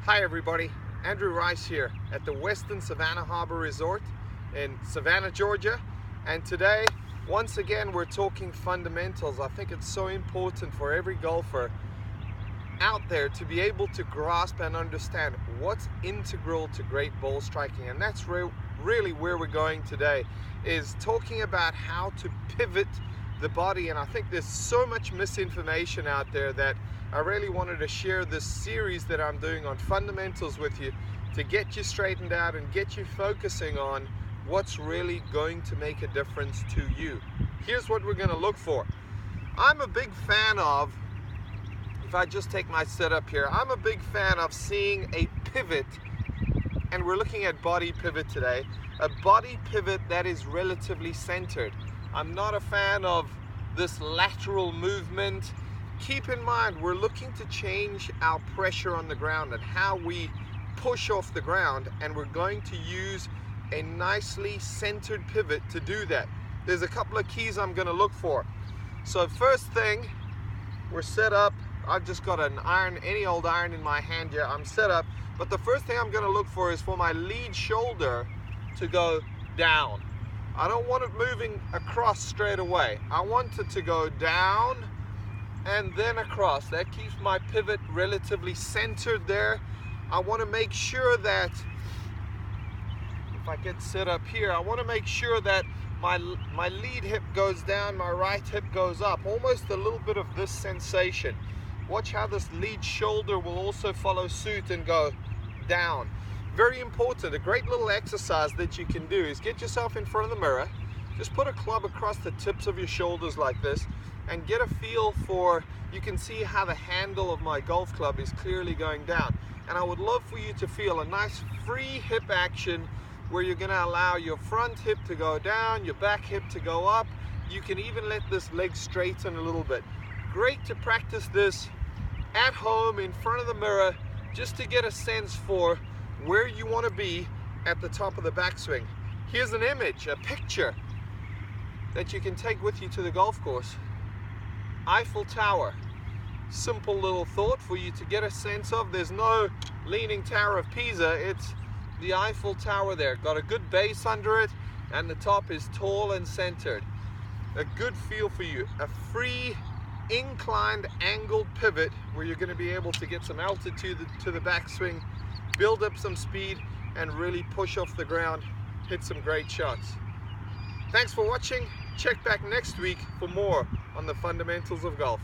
Hi everybody, Andrew Rice here at the Western Savannah Harbor Resort in Savannah, Georgia. And today, once again, we're talking fundamentals. I think it's so important for every golfer out there to be able to grasp and understand what's integral to great ball striking. And that's really where we're going today, is talking about how to pivot the body. And I think there's so much misinformation out there that I really wanted to share this series that I'm doing on fundamentals with you to get you straightened out and get you focusing on what's really going to make a difference to you. Here's what we're going to look for. I'm a big fan of, if I just take my setup here, I'm a big fan of seeing a pivot, and we're looking at body pivot today, a body pivot that is relatively centered. I'm not a fan of this lateral movement. Keep in mind, we're looking to change our pressure on the ground and how we push off the ground, and we're going to use a nicely centered pivot to do that. There's a couple of keys I'm going to look for. So first thing, we're set up. I've just got an iron, any old iron in my hand here. I'm set up, but the first thing I'm going to look for is for my lead shoulder to go down. I don't want it moving across straight away. I want it to go down and then across. That keeps my pivot relatively centered there. I want to make sure that, if I get set up here, I want to make sure that my lead hip goes down, my right hip goes up, almost a little bit of this sensation. Watch how this lead shoulder will also follow suit and go down. Very important. A great little exercise that you can do is get yourself in front of the mirror, just put a club across the tips of your shoulders like this, and get a feel for, you can see how the handle of my golf club is clearly going down. And I would love for you to feel a nice free hip action where you're going to allow your front hip to go down, your back hip to go up. You can even let this leg straighten a little bit. Great to practice this at home in front of the mirror, just to get a sense for where you want to be at the top of the backswing. Here's an image, a picture that you can take with you to the golf course. Eiffel Tower. Simple little thought for you to get a sense of. There's no Leaning Tower of Pisa, it's the Eiffel Tower there. Got a good base under it, and the top is tall and centered. A good feel for you. A free inclined angled pivot where you're going to be able to get some altitude to the backswing, build up some speed, and really push off the ground, hit some great shots. Thanks for watching. Check back next week for more on the fundamentals of golf.